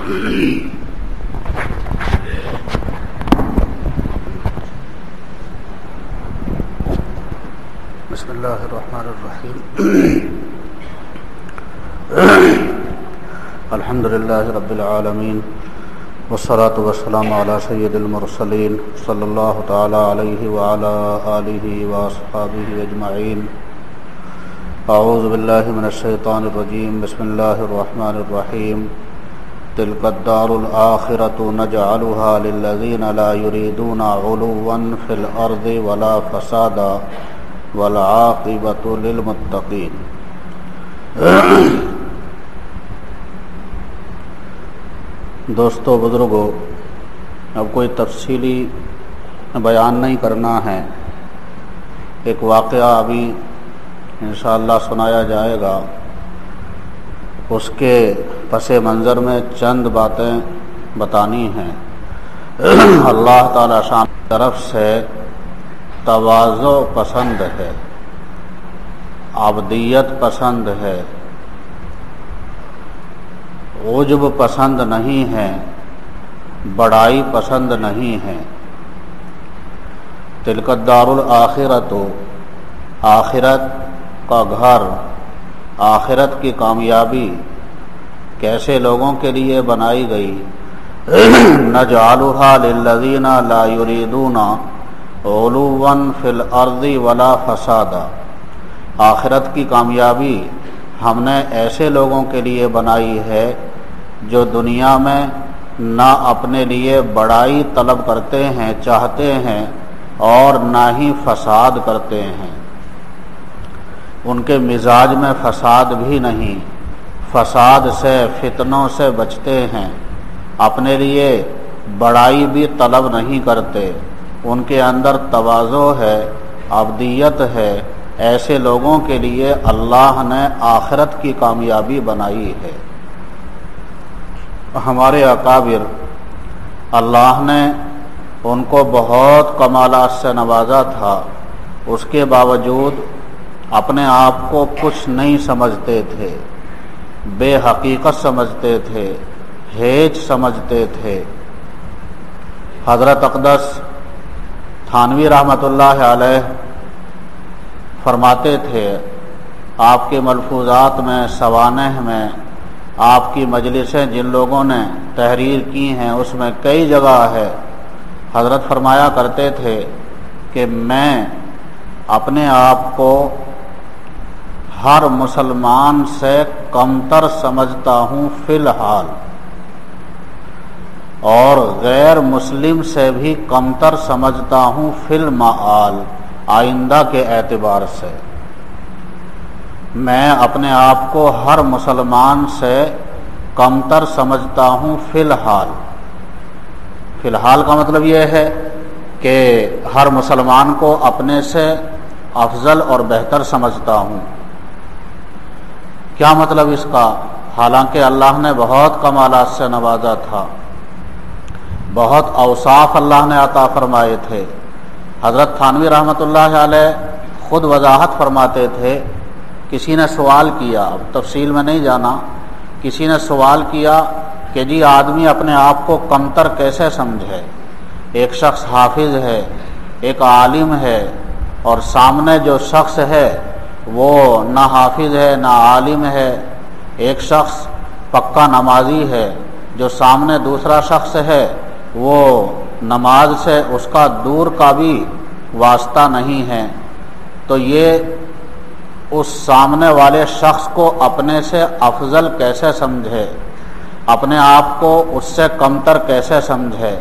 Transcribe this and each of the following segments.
بسم اللہ الرحمن الرحیم الحمد للہ رب العالمین والصلاة والسلام علی سید المرسلین صلی اللہ تعالی علیہ وعلی آلہ واصحابہ اجمعین. اعوذ باللہ من الشیطان الرجیم. بسم اللہ الرحمن الرحیم. تلک الدار الآخرة نجعلها للذین لا یریدون علوا فی الارض ولا فسادا والعاقبۃ للمتقین. دوستو بزرگو، اب کوئی تفصیلی بیان نہیں کرنا ہے. ایک واقعہ ابھی انشاءاللہ سنایا جائے گا، اس کے پس منظر میں چند باتیں بتانی ہیں. اللہ تعالی شان کی طرف سے تواضع پسند ہے، عبدیت پسند ہے، عجب پسند نہیں ہے، بڑائی پسند نہیں ہے. تلک الدار الآخرۃ، آخرت کا گھر، آخرت کی کامیابی کیسے لوگوں کے لیے بنائی گئی. نجعلها للذین لا یریدون علوا فی الارض ولا فسادا. آخرت کی کامیابی ہم نے ایسے لوگوں کے لیے بنائی ہے جو دنیا میں نہ اپنے لیے بڑائی طلب کرتے ہیں، چاہتے ہیں، اور نہ ہی فساد کرتے ہیں. ان کے مزاج میں فساد بھی نہیں، فساد سے، فتنوں سے بچتے ہیں، اپنے لیے بڑائی بھی طلب نہیں کرتے. ان کے اندر تواضع ہے، عبدیت ہے. ایسے لوگوں کے لیے اللہ نے آخرت کی کامیابی بنائی ہے. ہمارے اکابر، اللہ نے ان کو بہت کمالات سے نوازا تھا، اس کے باوجود اپنے آپ کو کچھ نہیں سمجھتے تھے، بے حقیقت سمجھتے تھے، ہیچ سمجھتے تھے. حضرت اقدس تھانوی رحمۃ اللہ علیہ فرماتے تھے، آپ کے ملفوظات میں، سوانح میں، آپ کی مجلسیں جن لوگوں نے تحریر کی ہیں اس میں کئی جگہ ہے. حضرت فرمایا کرتے تھے کہ میں اپنے آپ کو ہر مسلمان سے کمتر سمجھتا ہوں فی الحال، اور غیر مسلم سے بھی کمتر سمجھتا ہوں فی المآل، آئندہ کے اعتبار سے. میں اپنے آپ کو ہر مسلمان سے کمتر سمجھتا ہوں فی الحال. فی الحال کا مطلب یہ ہے کہ ہر مسلمان کو اپنے سے افضل اور بہتر سمجھتا ہوں. کیا مطلب اس کا؟ حالانکہ اللہ نے بہت کمالات سے نوازا تھا، بہت اوصاف اللہ نے عطا فرمائے تھے. حضرت تھانوی رحمۃ اللہ علیہ خود وضاحت فرماتے تھے. کسی نے سوال کیا، اب تفصیل میں نہیں جانا، کسی نے سوال کیا کہ جی آدمی اپنے آپ کو کمتر کیسے سمجھے؟ ایک شخص حافظ ہے، ایک عالم ہے، اور سامنے جو شخص ہے وہ نہ حافظ ہے نہ عالم ہے. ایک شخص پکا نمازی ہے، جو سامنے دوسرا شخص ہے وہ نماز سے اس کا دور کا بھی واسطہ نہیں ہے. تو یہ اس سامنے والے شخص کو اپنے سے افضل کیسے سمجھے، اپنے آپ کو اس سے کمتر کیسے سمجھے؟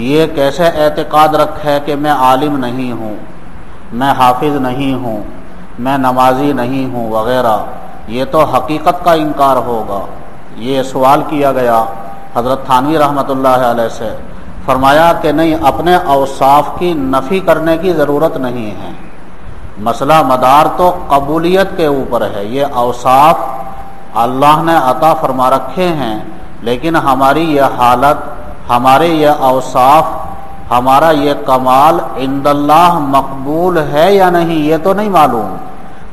یہ کیسے اعتقاد رکھے کہ میں عالم نہیں ہوں، میں حافظ نہیں ہوں، میں نمازی نہیں ہوں وغیرہ؟ یہ تو حقیقت کا انکار ہوگا. یہ سوال کیا گیا حضرت تھانوی رحمۃ اللہ علیہ سے. فرمایا کہ نہیں، اپنے اوصاف کی نفی کرنے کی ضرورت نہیں ہے. مسئلہ مدار تو قبولیت کے اوپر ہے. یہ اوصاف اللہ نے عطا فرما رکھے ہیں، لیکن ہماری یہ حالت، ہمارے یہ اوصاف، ہمارا یہ کمال عند اللہ مقبول ہے یا نہیں، یہ تو نہیں معلوم.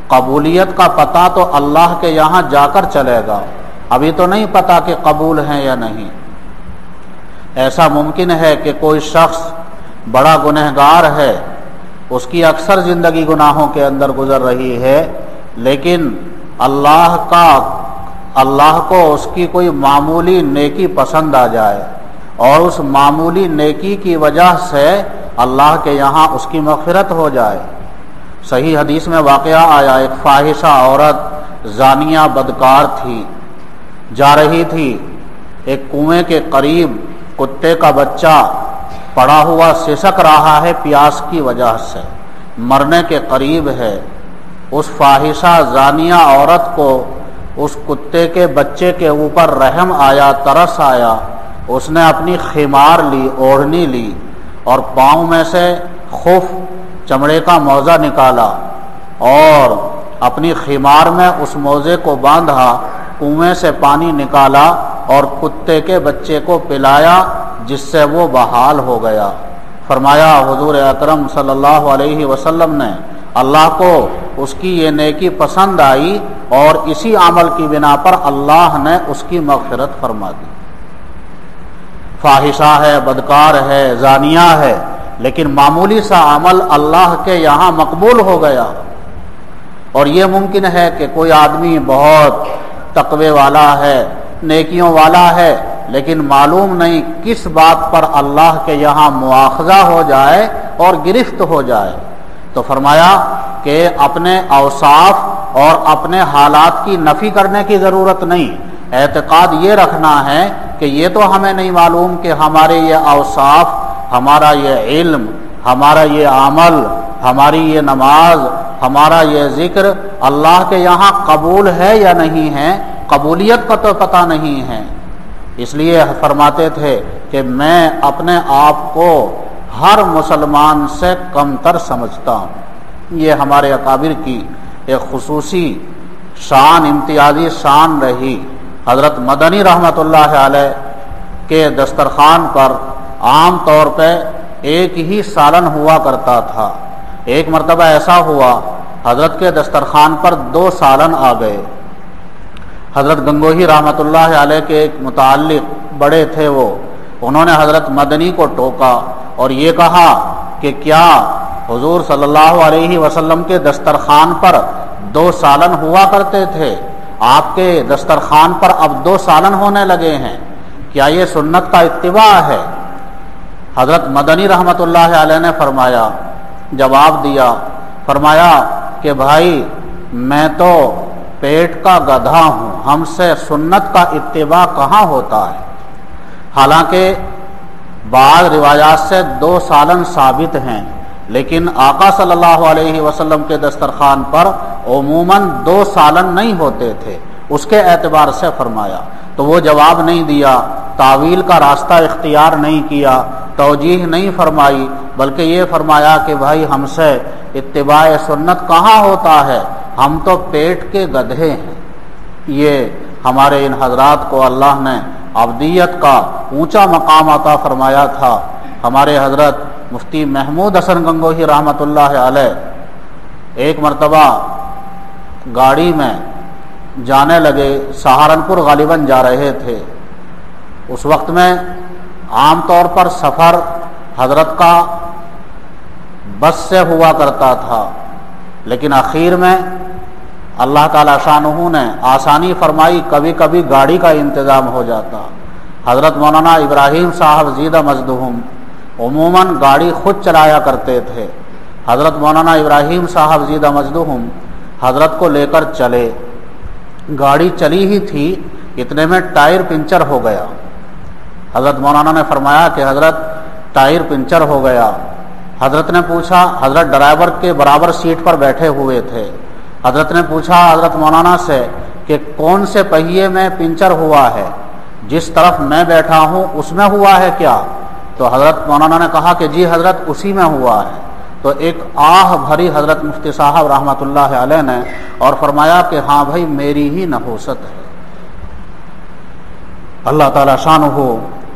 قبولیت کا پتہ تو اللہ کے یہاں جا کر چلے گا. ابھی تو نہیں پتا کہ قبول ہیں یا نہیں۔ ایسا ممکن ہے کہ کوئی شخص بڑا گنہگار ہے، اس کی اکثر زندگی گناہوں کے اندر گزر رہی ہے، لیکن اللہ کو اس کی کوئی معمولی نیکی پسند آ جائے اور اس معمولی نیکی کی وجہ سے اللہ کے یہاں اس کی مغفرت ہو جائے۔ صحیح حدیث میں واقعہ آیا، ایک فاحشہ عورت زانیہ بدکار تھی، جا رہی تھی، ایک کنویں کے قریب کتے کا بچہ پڑا ہوا سسک رہا ہے پیاس کی وجہ سے، مرنے کے قریب ہے۔ اس فاحشہ زانیہ عورت کو اس کتے کے بچے کے اوپر رحم آیا، ترس آیا، اس نے اپنی خمار لی، اوڑھنی لی اور پاؤں میں سے خف چمڑے کا موزہ نکالا اور اپنی خمار میں اس موزے کو باندھا، کنویں سے پانی نکالا اور کتے کے بچے کو پلایا، جس سے وہ بحال ہو گیا۔ فرمایا حضور اکرم صلی اللہ علیہ وسلم نے اللہ کو اس کی یہ نیکی پسند آئی اور اسی عمل کی بنا پر اللہ نے اس کی مغفرت فرما دی۔ فاحشہ ہے، بدکار ہے، زانیہ ہے، لیکن معمولی سا عمل اللہ کے یہاں مقبول ہو گیا۔ اور یہ ممکن ہے کہ کوئی آدمی بہت تقوی والا ہے، نیکیوں والا ہے، لیکن معلوم نہیں کس بات پر اللہ کے یہاں مواخذہ ہو جائے اور گرفت ہو جائے۔ تو فرمایا کہ اپنے اوصاف اور اپنے حالات کی نفی کرنے کی ضرورت نہیں، اعتقاد یہ رکھنا ہے کہ یہ تو ہمیں نہیں معلوم کہ ہمارے یہ اوصاف، ہمارا یہ علم، ہمارا یہ عمل، ہماری یہ نماز، ہمارا یہ ذکر اللہ کے یہاں قبول ہے یا نہیں ہے، قبولیت کا تو پتہ نہیں ہے۔ اس لیے فرماتے تھے کہ میں اپنے آپ کو ہر مسلمان سے کمتر سمجھتا ہوں۔ یہ ہمارے اکابر کی ایک خصوصی شان، امتیازی شان رہی۔ حضرت مدنی رحمۃ اللہ علیہ کے دسترخوان پر عام طور پہ ایک ہی سالن ہوا کرتا تھا۔ ایک مرتبہ ایسا ہوا، حضرت کے دسترخوان پر 2 سالن آ گئے۔ حضرت گنگوہی رحمۃ اللہ علیہ کے ایک متعلق بڑے تھے، وہ انہوں نے حضرت مدنی کو ٹوکا اور یہ کہا کہ کیا حضور صلی اللہ علیہ وسلم کے دسترخوان پر 2 سالن ہوا کرتے تھے، آپ کے دسترخوان پر اب 2 سالن ہونے لگے ہیں، کیا یہ سنت کا اتباع ہے؟ حضرت مدنی رحمۃ اللہ علیہ نے فرمایا، جواب دیا، فرمایا کہ بھائی میں تو پیٹ کا گدھا ہوں، ہم سے سنت کا اتباع کہاں ہوتا ہے؟ حالانکہ بعض روایات سے 2 سالن ثابت ہیں، لیکن آقا صلی اللہ علیہ وسلم کے دسترخوان پر عموماً 2 سالن نہیں ہوتے تھے، اس کے اعتبار سے فرمایا۔ تو وہ جواب نہیں دیا، تعویل کا راستہ اختیار نہیں کیا، توجیہ نہیں فرمائی، بلکہ یہ فرمایا کہ بھائی ہم سے اتباع سنت کہاں ہوتا ہے، ہم تو پیٹ کے گدھے ہیں۔ یہ ہمارے ان حضرات کو اللہ نے عبدیت کا اونچا مقام عطا فرمایا تھا۔ ہمارے حضرت مفتی محمود حسن گنگوہی رحمۃ اللہ علیہ ایک مرتبہ گاڑی میں جانے لگے، سہارنپور غالباً جا رہے تھے۔ اس وقت میں عام طور پر سفر حضرت کا بس سے ہوا کرتا تھا، لیکن اخیر میں اللہ تعالیٰ شانہ نے آسانی فرمائی، کبھی کبھی گاڑی کا انتظام ہو جاتا۔ حضرت مولانا ابراہیم صاحب زیدہ مزدہم عموماً گاڑی خود چلایا کرتے تھے۔ حضرت مولانا ابراہیم صاحب زیدہ مزدہم حضرت کو لے کر چلے، گاڑی چلی ہی تھی، اتنے میں ٹائر پنچر ہو گیا۔ حضرت مولانا نے فرمایا کہ حضرت ٹائر پنچر ہو گیا۔ حضرت نے پوچھا، حضرت ڈرائیور کے برابر سیٹ پر بیٹھے ہوئے تھے، حضرت نے پوچھا حضرت مولانا سے کہ کون سے پہیے میں پنچر ہوا ہے، جس طرف میں بیٹھا ہوں اس میں ہوا ہے کیا؟ تو حضرت مولانا نے کہا کہ جی حضرت اسی میں ہوا ہے۔ تو ایک آہ بھری حضرت مفتی صاحب رحمۃ اللہ علیہ نے اور فرمایا کہ ہاں بھائی میری ہی نحوست ہے۔ اللہ تعالیٰ شانہ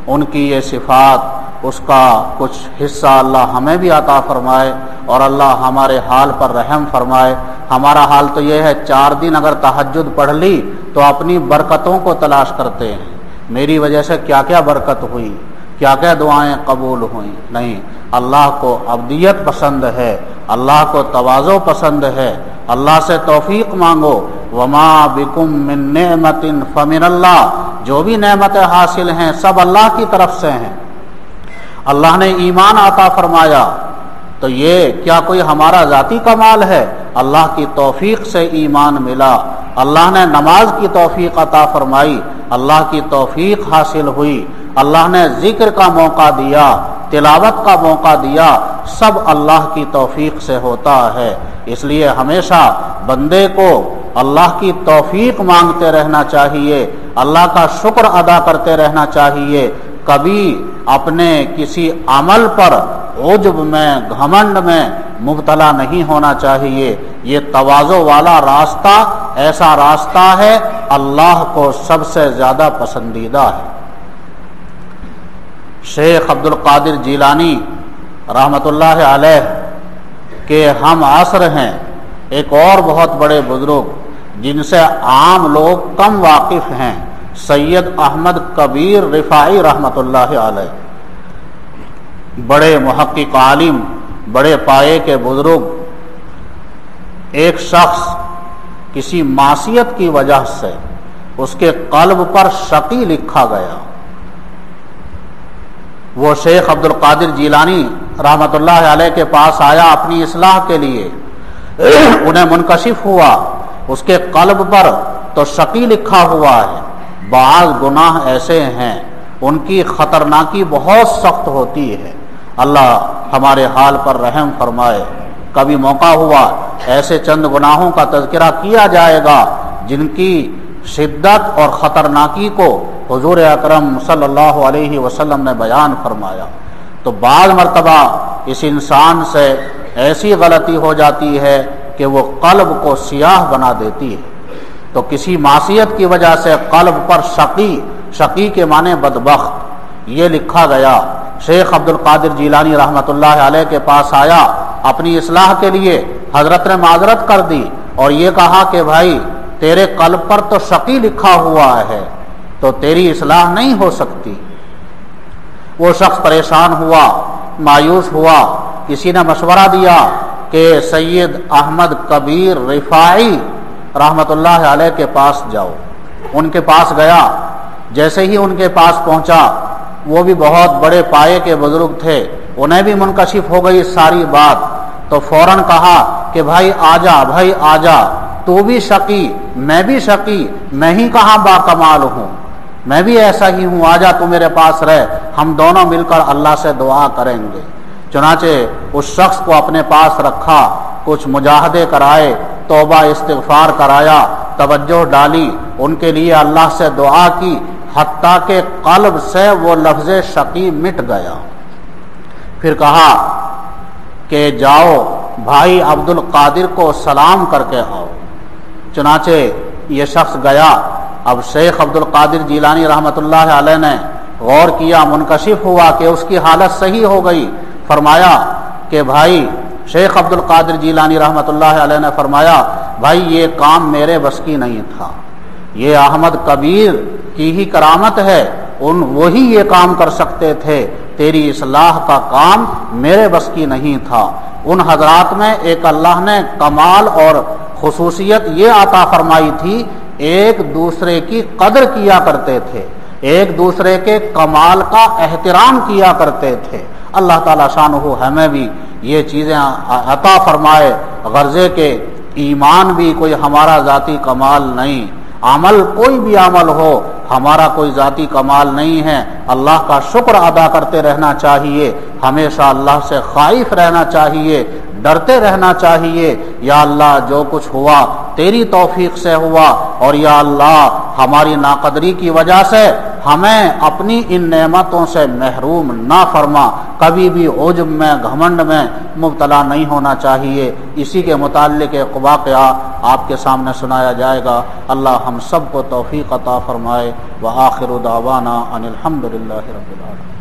ان کی یہ صفات اس کا کچھ حصہ اللہ ہمیں بھی عطا فرمائے اور اللہ ہمارے حال پر رحم فرمائے۔ ہمارا حال تو یہ ہے 4 دن اگر تہجد پڑھ لی تو اپنی برکتوں کو تلاش کرتے ہیں، میری وجہ سے کیا کیا برکت ہوئی، کیا کیا دعائیں قبول ہوئیں۔ نہیں، اللہ کو عبدیت پسند ہے، اللہ کو تواضع پسند ہے، اللہ سے توفیق مانگو۔ وما بکم من نعمت فمن اللہ، جو بھی نعمتیں حاصل ہیں سب اللہ کی طرف سے ہیں۔ اللہ نے ایمان عطا فرمایا تو یہ کیا کوئی ہمارا ذاتی کمال ہے؟ اللہ کی توفیق سے ایمان ملا۔ اللہ نے نماز کی توفیق عطا فرمائی، اللہ کی توفیق حاصل ہوئی۔ اللہ نے ذکر کا موقع دیا، تلاوت کا موقع دیا، سب اللہ کی توفیق سے ہوتا ہے۔ اس لیے ہمیشہ بندے کو اللہ کی توفیق مانگتے رہنا چاہیے، اللہ کا شکر ادا کرتے رہنا چاہیے، کبھی اپنے کسی عمل پر عجب میں، گھمنڈ میں مبتلا نہیں ہونا چاہیے۔ یہ تواضع والا راستہ ایسا راستہ ہے اللہ کو سب سے زیادہ پسندیدہ ہے۔ شیخ عبد القادر جیلانی رحمۃ اللہ علیہ کے ہم عصر ہیں ایک اور بہت بڑے بزرگ جن سے عام لوگ کم واقف ہیں، سید احمد کبیر رفاعی رحمۃ اللہ علیہ، بڑے محقق عالم، بڑے پائے کے بزرگ۔ ایک شخص کسی معصیت کی وجہ سے اس کے قلب پر شقی لکھا گیا، وہ شیخ عبد القادر جیلانی رحمۃ اللہ علیہ کے پاس آیا اپنی اصلاح کے لیے، انہیں منکشف ہوا اس کے قلب پر تو شقی لکھا ہوا ہے، بعض گناہ ایسے ہیں ان کی خطرناکی بہت سخت ہوتی ہے، اللہ ہمارے حال پر رحم فرمائے۔ کبھی موقع ہوا ایسے چند گناہوں کا تذکرہ کیا جائے گا جن کی شدت اور خطرناکی کو حضور اکرم صلی اللہ علیہ وسلم نے بیان فرمایا، تو بعض مرتبہ اس انسان سے ایسی غلطی ہو جاتی ہے کہ وہ قلب کو سیاہ بنا دیتی ہے۔ تو کسی معصیت کی وجہ سے قلب پر شقی کے معنی بدبخت یہ لکھا گیا۔ شیخ عبد القادر جیلانی رحمۃ اللہ علیہ کے پاس آیا اپنی اصلاح کے لیے، حضرت نے معذرت کر دی اور یہ کہا کہ بھائی تیرے قلب پر تو شقی لکھا ہوا ہے تو تیری اصلاح نہیں ہو سکتی۔ وہ شخص پریشان ہوا، مایوس ہوا، کسی نے مشورہ دیا کہ سید احمد کبیر رفاعی رحمۃ اللہ علیہ کے پاس جاؤ۔ ان کے پاس گیا، جیسے ہی ان کے پاس پہنچا، وہ بھی بہت بڑے پائے کے بزرگ تھے، انہیں بھی منکشف ہو گئی ساری بات، تو فوراً کہا کہ بھائی آجا، بھائی آجا، تو بھی شقی میں بھی شقی، میں ہی کہاں باکمال ہوں، میں بھی ایسا ہی ہوں، آجا تو میرے پاس رہ، ہم دونوں مل کر اللہ سے دعا کریں گے۔ چنانچہ اس شخص کو اپنے پاس رکھا، کچھ مجاہدے کرائے، توبہ استغفار کرایا، توجہ ڈالی، ان کے لیے اللہ سے دعا کی، حتیٰ کہ قلب سے وہ لفظ شقی مٹ گیا۔ پھر کہا کہ جاؤ بھائی عبد القادر کو سلام کر کے آؤ۔ چنانچہ یہ شخص گیا۔ اب شیخ عبد القادر جیلانی رحمۃ اللہ علیہ نے غور کیا، منکشف ہوا کہ اس کی حالت صحیح ہو گئی۔ فرمایا کہ بھائی، شیخ عبد القادر جیلانی رحمۃ اللہ علیہ نے فرمایا بھائی یہ کام میرے بس کی نہیں تھا، یہ احمد کبیر کی ہی کرامت ہے، وہی یہ کام کر سکتے تھے، تیری اصلاح کا کام میرے بس کی نہیں تھا۔ ان حضرات میں ایک اللہ نے کمال اور خصوصیت یہ عطا فرمائی تھی، ایک دوسرے کی قدر کیا کرتے تھے، ایک دوسرے کے کمال کا احترام کیا کرتے تھے۔ اللہ تعالیٰ شانہ ہمیں بھی یہ چیزیں عطا فرمائے، غرضے کے ایمان بھی کوئی ہمارا ذاتی کمال نہیں، عمل کوئی بھی عمل ہو ہمارا کوئی ذاتی کمال نہیں ہے، اللہ کا شکر ادا کرتے رہنا چاہیے، ہمیشہ اللہ سے خائف رہنا چاہیے، ڈرتے رہنا چاہیے۔ یا اللہ جو کچھ ہوا تیری توفیق سے ہوا، اور یا اللہ ہماری ناقدری کی وجہ سے ہمیں اپنی ان نعمتوں سے محروم نہ فرما، کبھی بھی عجب میں، گھمنڈ میں مبتلا نہیں ہونا چاہیے۔ اسی کے متعلق ایک واقعہ آپ کے سامنے سنایا جائے گا۔ اللہ ہم سب کو توفیق عطا فرمائے۔ وآخر دعوانا ان الحمد للہ رب العالمین۔